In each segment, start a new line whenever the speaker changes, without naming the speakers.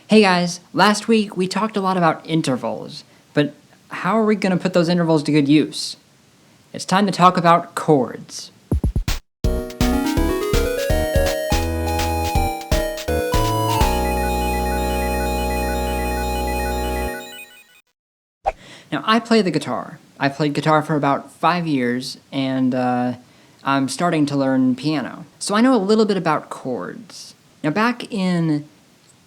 Hey guys, last week we talked a lot about intervals, but how are we going to put those intervals to good use? It's time to talk about chords. Now, I play the guitar. I played guitar for about 5 years, and I'm starting to learn piano. So I know a little bit about chords. Now, back in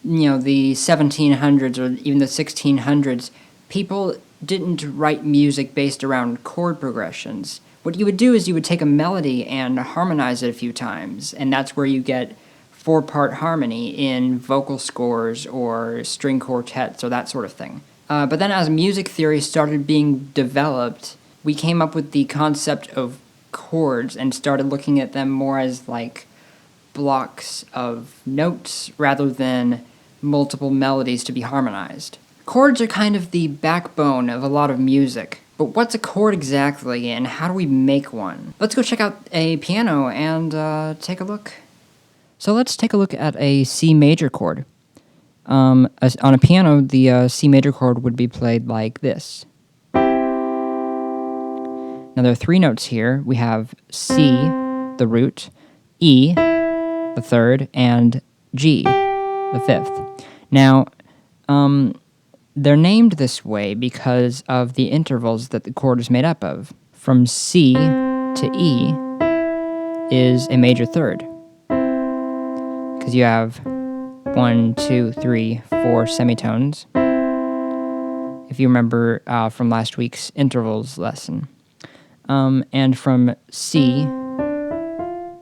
the 1700s or even the 1600s, people didn't write music based around chord progressions. What you would do is you would take a melody and harmonize it a few times, and that's where you get four-part harmony in vocal scores or string quartets or that sort of thing. But then as music theory started being developed, we came up with the concept of chords and started looking at them more as like blocks of notes rather than multiple melodies to be harmonized. Chords are kind of the backbone of a lot of music, but what's a chord exactly and how do we make one? Let's go check out a piano and take a look. So let's take a look at a C major chord. On a piano, the C major chord would be played like this. Now there are three notes here. We have C, the root, E, the third, and G, the fifth. Now, they're named this way because of the intervals that the chord is made up of. From C to E is a major third, because you have 1, 2, 3, 4 semitones, if you remember from last week's intervals lesson. And from C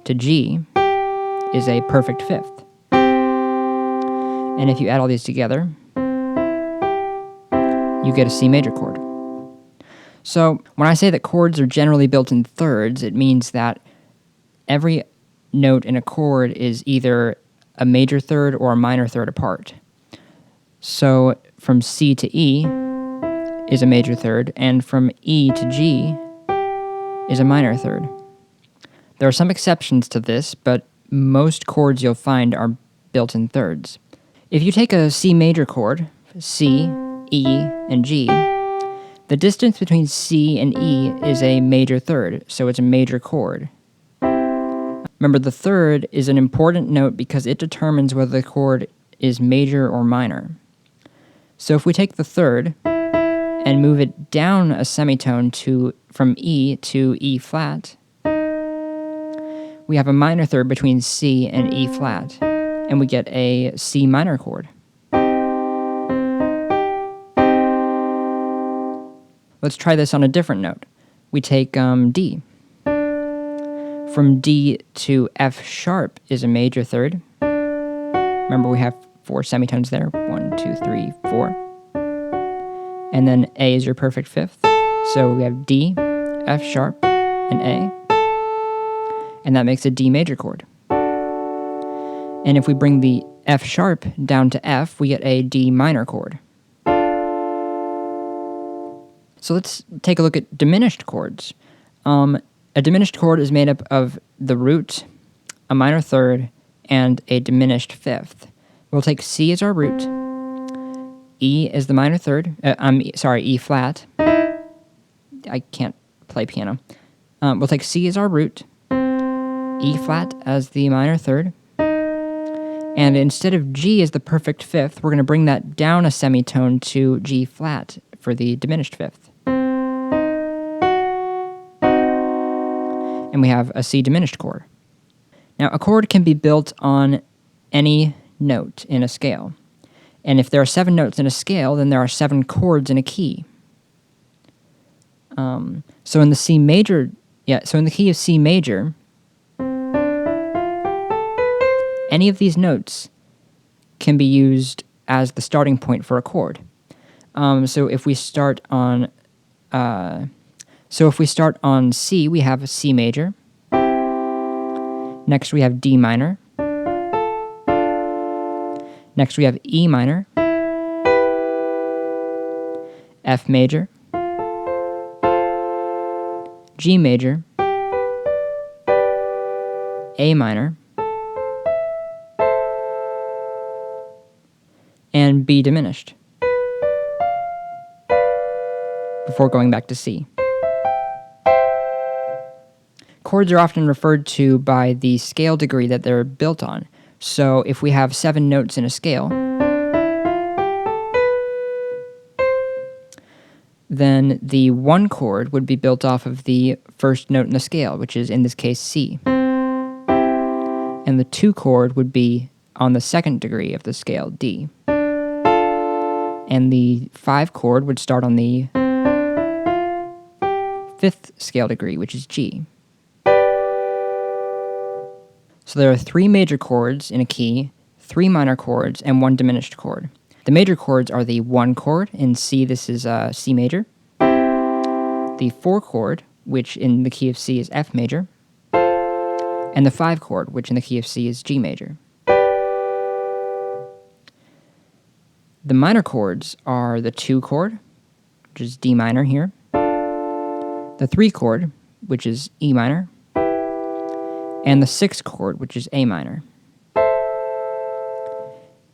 to G is a perfect fifth. And if you add all these together, you get a C major chord. So when I say that chords are generally built in thirds, it means that every note in a chord is either a major third or a minor third apart. So from C to E is a major third, and from E to G is a minor third. There are some exceptions to this, but most chords you'll find are built in thirds. If you take a C major chord, C, E, and G, the distance between C and E is a major third, so it's a major chord. Remember, the third is an important note because it determines whether the chord is major or minor. So if we take the third and move it down a semitone from E to E flat, we have a minor third between C and E flat, and we get a C minor chord. Let's try this on a different note. We take D. From D to F sharp is a major third. Remember, we have 4 semitones there. 1, 2, 3, 4. And then A is your perfect fifth. So we have D, F sharp, and A. And that makes a D major chord. And if we bring the F sharp down to F, we get a D minor chord. So let's take a look at diminished chords. A diminished chord is made up of the root, a minor third, and a diminished fifth. We'll take C as our root, E as the minor third, E flat. I can't play piano. We'll take C as our root, E flat as the minor third, and instead of G as the perfect fifth, we're going to bring that down a semitone to G flat for the diminished fifth. And we have a C diminished chord. Now, a chord can be built on any note in a scale. And if there are 7 notes in a scale, then there are 7 chords in a key. So in the key of C major, any of these notes can be used as the starting point for a chord. So if we start on C, we have C major. Next we have D minor. Next we have E minor, F major, G major, A minor, and B diminished, before going back to C. Chords are often referred to by the scale degree that they're built on. So if we have 7 notes in a scale, then the 1 chord would be built off of the first note in the scale, which is in this case C. And the 2 chord would be on the 2nd degree of the scale, D. And the 5 chord would start on the 5th scale degree, which is G. So there are 3 major chords in a key, 3 minor chords, and 1 diminished chord. The major chords are the 1 chord. In C, this is C major. The 4 chord, which in the key of C is F major. And the 5 chord, which in the key of C is G major. The minor chords are the 2 chord, which is D minor here. The 3 chord, which is E minor. And the 6th chord, which is A minor.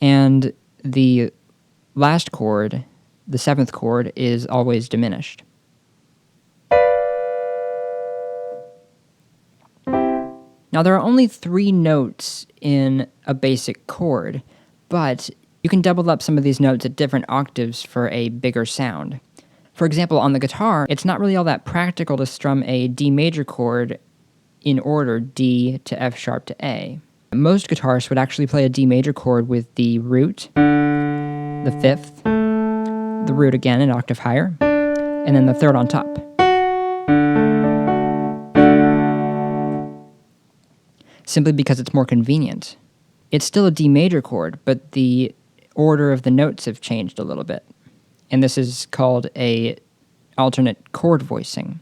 And the last chord, the 7th chord, is always diminished. Now, there are only 3 notes in a basic chord, but you can double up some of these notes at different octaves for a bigger sound. For example, on the guitar, it's not really all that practical to strum a D major chord in order, D to F sharp to A. Most guitarists would actually play a D major chord with the root, the 5th, the root again an octave higher, and then the 3rd on top. Simply because it's more convenient. It's still a D major chord, but the order of the notes have changed a little bit. And this is called a alternate chord voicing.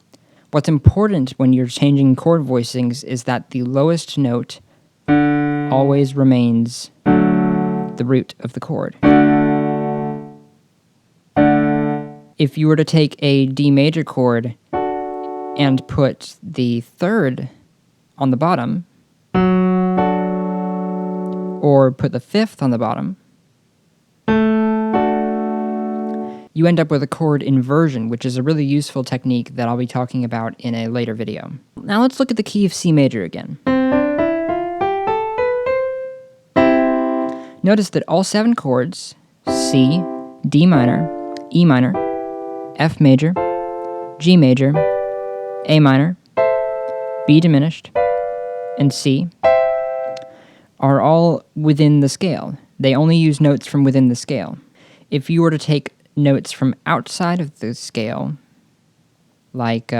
What's important when you're changing chord voicings is that the lowest note always remains the root of the chord. If you were to take a D major chord and put the 3rd on the bottom, or put the 5th on the bottom, you end up with a chord inversion, which is a really useful technique that I'll be talking about in a later video. Now let's look at the key of C major again. Notice that all 7 chords, C, D minor, E minor, F major, G major, A minor, B diminished, and C, are all within the scale. They only use notes from within the scale. If you were to take notes from outside of the scale, like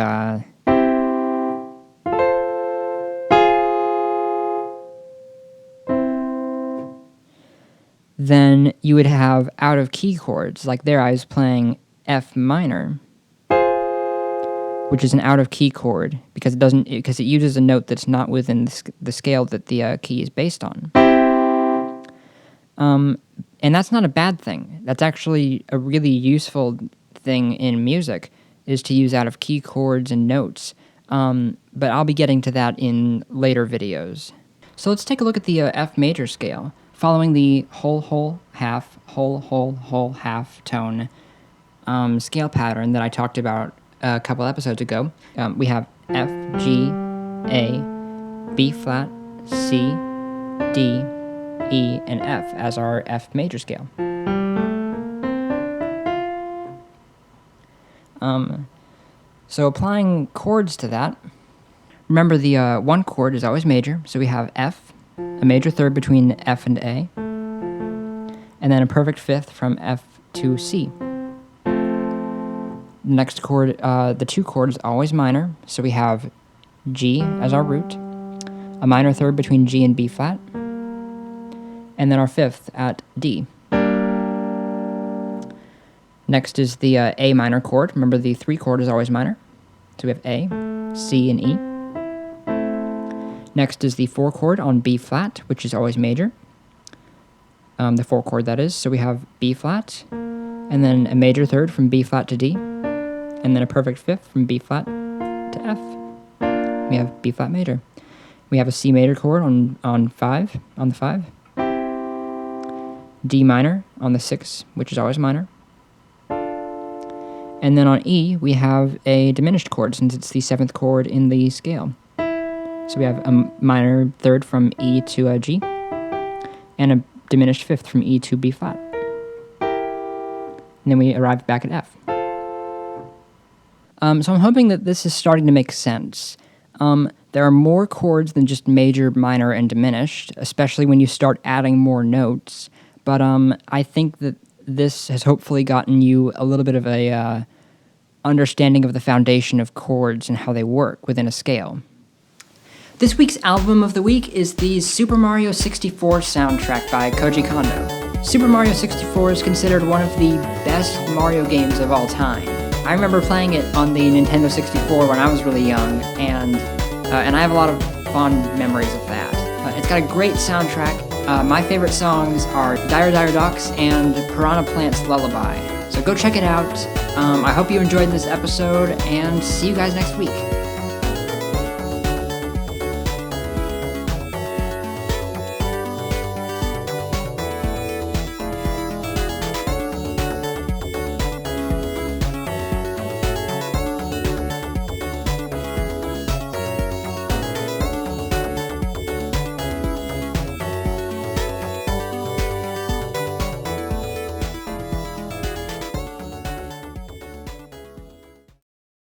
then you would have out of key chords. Like there I was playing F minor, which is an out of key chord because it uses a note that's not within the scale that the key is based on. And that's not a bad thing. That's actually a really useful thing in music, is to use out-of-key chords and notes. But I'll be getting to that in later videos. So let's take a look at the F major scale, following the whole, whole, half, whole, whole, whole, half tone scale pattern that I talked about a couple episodes ago. We have F, G, A, B flat, C, D, E, and F as our F major scale. So applying chords to that, remember the 1 chord is always major, so we have F, a major 3rd between F and A, and then a perfect 5th from F to C. The next chord, the 2 chord is always minor, so we have G as our root, a minor 3rd between G and B flat, and then our 5th at D. Next is the A minor chord. Remember the 3 chord is always minor, so we have A, C, and E. Next is the 4 chord on B flat, which is always major. The 4 chord that is, so we have B flat, and then a major 3rd from B flat to D, and then a perfect 5th from B flat to F. We have B flat major. We have a C major chord on the 5, D minor on the 6, which is always minor. And then on E, we have a diminished chord since it's the 7th chord in the scale. So we have a minor 3rd from E to a G, and a diminished 5th from E to B flat. And then we arrive back at F. So I'm hoping that this is starting to make sense. There are more chords than just major, minor, and diminished, especially when you start adding more notes. But I think that this has hopefully gotten you a little bit of a understanding of the foundation of chords and how they work within a scale. This week's album of the week is the Super Mario 64 soundtrack by Koji Kondo. Super Mario 64 is considered one of the best Mario games of all time. I remember playing it on the Nintendo 64 when I was really young, and I have a lot of fond memories of that. It's got a great soundtrack. My favorite songs are Dire Dire Docks and Piranha Plant's Lullaby. So go check it out. I hope you enjoyed this episode, and see you guys next week.